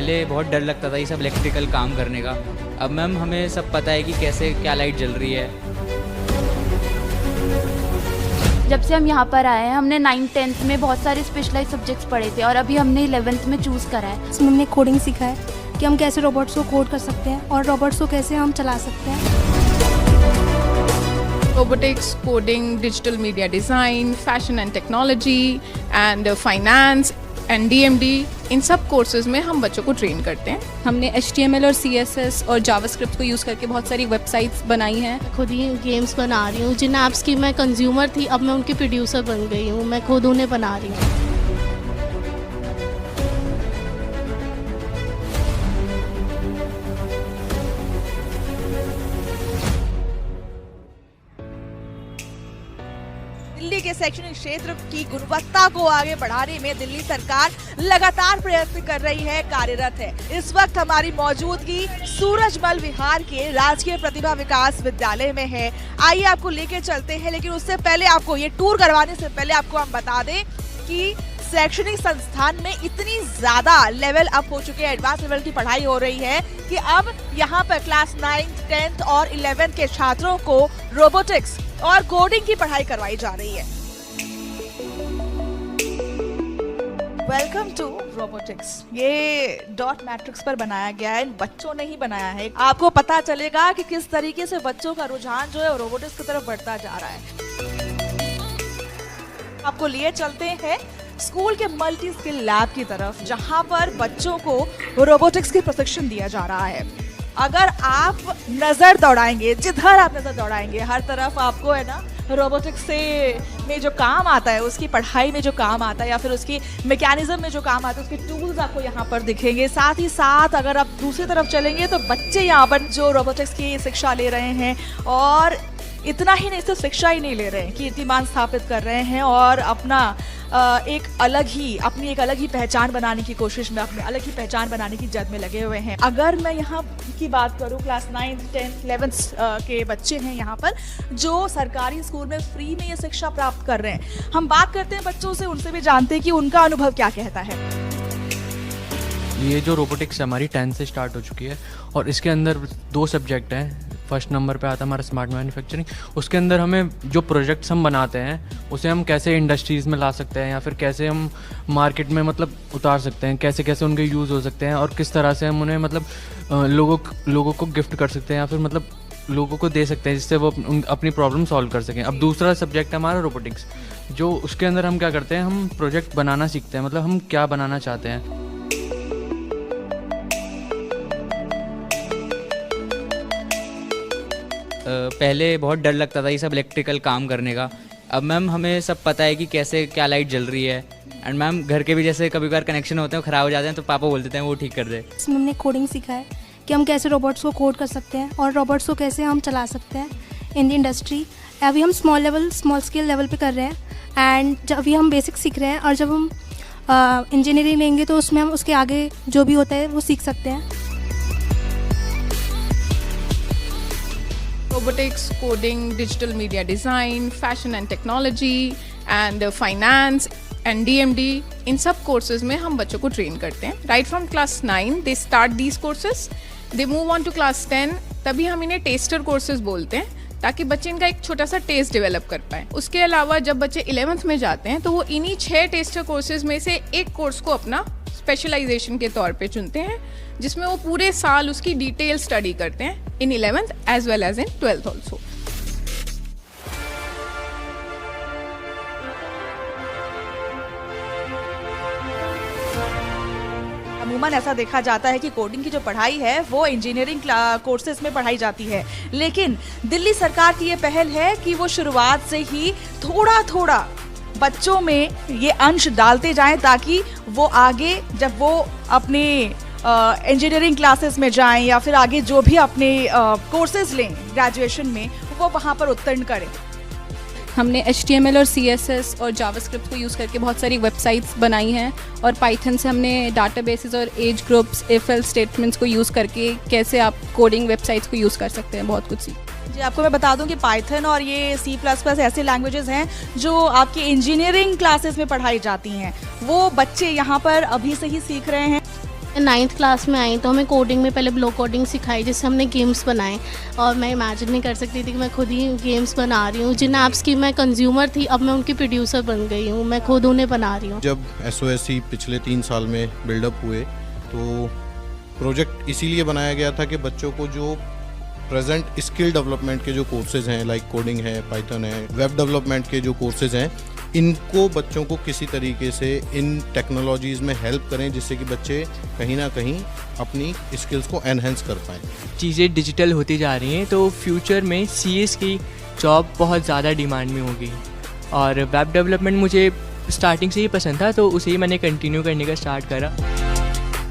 पहले बहुत डर लगता था ये सब इलेक्ट्रिकल काम करने का। अब मैम हमें सब पता है कि कैसे क्या लाइट जल रही है। जब से हम यहाँ पर आए हैं हमने 9th-10th में बहुत सारे स्पेशलाइज सब्जेक्ट्स पढ़े थे और अभी हमने 11th में चूज़ करा है। इसमें हमने कोडिंग सीखा है कि हम कैसे रोबोट्स को कोड कर सकते हैं और रोबोट्स को कैसे हम चला सकते हैं। Robotics, coding, digital media design, fashion and technology and finance and DMD, इन सब कोर्सेज में हम बच्चों को ट्रेन करते हैं। हमने HTML और CSS और जावास्क्रिप्ट को यूज़ करके बहुत सारी वेबसाइट्स बनाई हैं। खुद ही गेम्स बना रही हूँ। जिन ऐप्स की मैं कंज्यूमर थी अब मैं उनकी प्रोड्यूसर बन गई हूँ। मैं खुद उन्हें बना रही हूँ। दिल्ली के शैक्षणिक क्षेत्र की गुणवत्ता को आगे बढ़ाने में दिल्ली सरकार लगातार प्रयत्न कर रही है, कार्यरत है। इस वक्त हमारी मौजूदगी सूरजमल विहार के राजकीय प्रतिभा विकास विद्यालय में है। आइए आपको लेके चलते हैं, लेकिन उससे पहले आपको ये टूर करवाने से पहले आपको हम बता दें कि शैक्षणिक संस्थान में इतनी ज्यादा लेवल अप हो चुके हैं, एडवांस लेवल की पढ़ाई हो रही है कि अब यहाँ पर क्लास 9th, 10th और 11th के छात्रों को रोबोटिक्स और कोडिंग की पढ़ाई करवाई जा रही है। Welcome to robotics. ये डॉट मैट्रिक्स पर बनाया गया है, इन बच्चों ने ही बनाया है। आपको पता चलेगा कि किस तरीके से बच्चों का रुझान जो है रोबोटिक्स की तरफ बढ़ता जा रहा है। आपको लिए चलते हैं स्कूल के मल्टी स्किल लैब की तरफ, जहां पर बच्चों को रोबोटिक्स की प्रशिक्षण दिया जा रहा है। अगर आप नजर दौड़ाएंगे, जिधर आप नजर दौड़ाएंगे हर तरफ आपको है ना रोबोटिक्स से में जो काम आता है, उसकी पढ़ाई में जो काम आता है या फिर उसकी मैकेनिज्म में जो काम आता है, उसके टूल्स आपको यहाँ पर दिखेंगे। साथ ही साथ अगर आप दूसरी तरफ चलेंगे तो बच्चे यहाँ पर जो रोबोटिक्स की शिक्षा ले रहे हैं, और इतना ही नहीं, सिर्फ शिक्षा ही नहीं ले रहे हैं, कीर्तिमान स्थापित कर रहे हैं और अपना अपनी एक अलग ही पहचान बनाने की कोशिश में, अपनी अलग ही पहचान बनाने की जद में लगे हुए हैं। अगर मैं यहाँ की बात करूँ, क्लास 9th, 10th, 11th के बच्चे हैं यहाँ पर जो सरकारी स्कूल में फ्री में ये शिक्षा प्राप्त कर रहे हैं। हम बात करते हैं बच्चों से, उनसे भी जानते हैं कि उनका अनुभव क्या कहता है। ये जो रोबोटिक्स हमारी 10th से स्टार्ट हो चुकी है और इसके अंदर 2 सब्जेक्ट हैं। फर्स्ट नंबर पे आता है हमारा स्मार्ट मैन्युफैक्चरिंग। उसके अंदर हमें जो प्रोजेक्ट्स हम बनाते हैं उसे हम कैसे इंडस्ट्रीज़ में ला सकते हैं या फिर कैसे हम मार्केट में मतलब उतार सकते हैं, कैसे कैसे उनके यूज़ हो सकते हैं और किस तरह से हम उन्हें मतलब लोगों को गिफ्ट कर सकते हैं या फिर मतलब लोगों को दे सकते हैं जिससे वो अपनी प्रॉब्लम सॉल्व कर सकें। अब दूसरा सब्जेक्ट है हमारा रोबोटिक्स, जो उसके अंदर हम क्या करते हैं, हम प्रोजेक्ट बनाना सीखते हैं, मतलब हम क्या बनाना चाहते हैं। पहले बहुत डर लगता था ये सब इलेक्ट्रिकल काम करने का। अब मैम हमें सब पता है कि कैसे क्या लाइट जल रही है। एंड मैम घर के भी जैसे कभी कभार कनेक्शन होते हैं, ख़राब हो जाते हैं, तो पापा बोल देते हैं वो ठीक कर दे। इसमें हमने कोडिंग सीखा है कि हम कैसे रोबोट्स को कोड कर सकते हैं और रोबोट्स को कैसे हम चला सकते हैं इन द इंडस्ट्री। अभी हम स्मॉल स्केल लेवल पे कर रहे हैं एंड जब अभी हम बेसिक सीख रहे हैं और जब हम इंजीनियरिंग लेंगे तो उसमें हम उसके आगे जो भी होता है वो सीख सकते हैं। Robotics, coding, digital media design, fashion and technology and finance and DMD, इन सब कोर्सेज में हम बच्चों को ट्रेन करते हैं। Right from class 9 they start these courses, they move on to class 10, तभी हम इन्हें टेस्टर कोर्सेज बोलते हैं ताकि बच्चे इनका एक छोटा सा टेस्ट डेवलप कर पाएँ। उसके अलावा जब बच्चे 11th में जाते हैं तो वो इन्हीं 6 टेस्टर कोर्सेज में से एक कोर्स को अपना स्पेशलाइजेशन के तौर पे चुनते हैं, जिसमें वो पूरे साल उसकी डिटेल स्टडी करते हैं in 11th as well as in 12th also. अमूमन ऐसा देखा जाता है कि कोडिंग की जो पढ़ाई है वो इंजीनियरिंग कोर्सेज में पढ़ाई जाती है, लेकिन दिल्ली सरकार की ये पहल है कि वो शुरुआत से ही थोड़ा थोड़ा बच्चों में ये अंश डालते जाएं ताकि वो आगे जब वो अपने इंजीनियरिंग क्लासेस में जाएं या फिर आगे जो भी अपने कोर्सेज लें ग्रेजुएशन में, वो वहाँ पर उत्तीर्ण करें। हमने HTML और CSS और जावास्क्रिप्ट को यूज़ करके बहुत सारी वेबसाइट्स बनाई हैं और पाइथन से हमने डाटाबेसेस और age groups, if else statements को यूज़ करके कैसे आप कोडिंग वेबसाइट्स को यूज़ कर सकते हैं, बहुत कुछ सीख। जी, आपको मैं बता दूं कि पाइथन और ये C++ ऐसे लैंग्वेजेस हैं जो आपकी इंजीनियरिंग क्लासेस में पढ़ाई जाती हैं। वो बच्चे यहाँ पर अभी से ही सीख रहे हैं। 9th क्लास में आई तो हमें कोडिंग में पहले ब्लॉक कोडिंग सिखाई, जिससे हमने गेम्स बनाए। और मैं इमेजिन नहीं कर सकती थी कि मैं खुद ही गेम्स बना रही हूँ। जिन ऐप्स की मैं कंज्यूमर थी, अब मैं उनकी प्रोड्यूसर बन गई हूँ। मैं खुद उन्हें बना रही हूँ। जब SOSC पिछले 3 साल में बिल्डअप हुए तो प्रोजेक्ट इसीलिए बनाया गया था कि बच्चों को जो प्रेजेंट स्किल डेवलपमेंट के जो कोर्सेज हैं, लाइक कोडिंग है, पाइथन है, वेब डेवलपमेंट के जो कोर्सेज हैं, इनको बच्चों को किसी तरीके से इन टेक्नोलॉजीज़ में हेल्प करें, जिससे कि बच्चे कहीं ना कहीं अपनी स्किल्स को एनहेंस कर पाएँ। चीज़ें डिजिटल होती जा रही हैं तो फ्यूचर में CS की जॉब बहुत ज़्यादा डिमांड में होगी। और वेब डेवलपमेंट मुझे स्टार्टिंग से ही पसंद था तो उसे ही मैंने कंटिन्यू करने का स्टार्ट करा।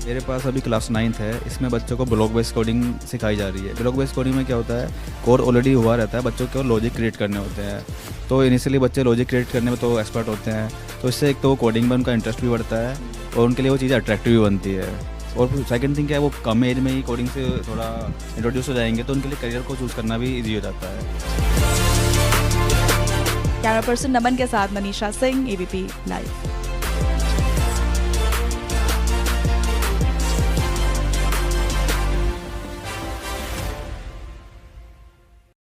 मेरे पास अभी क्लास 9th है, इसमें बच्चों को ब्लॉक बेस्ड कोडिंग सिखाई जा रही है। ब्लॉक बेस्ड कोडिंग में क्या होता है, कोड ऑलरेडी हुआ रहता है, बच्चों को लॉजिक क्रिएट करने होते हैं। तो इनिशियली बच्चे लॉजिक क्रिएट करने में तो एक्सपर्ट होते हैं, तो इससे एक तो कोडिंग में उनका इंटरेस्ट भी बढ़ता है और उनके लिए वो चीज़ अट्रैक्टिव भी बनती है। और सेकंड थिंग क्या है, वो कम एज में ही कोडिंग से थोड़ा इंट्रोड्यूस हो जाएंगे तो उनके लिए करियर को चूज़ करना भी ईजी हो जाता है। कैमरा पर्सन नमन के साथ मनीषा सिंह, ABP लाइव।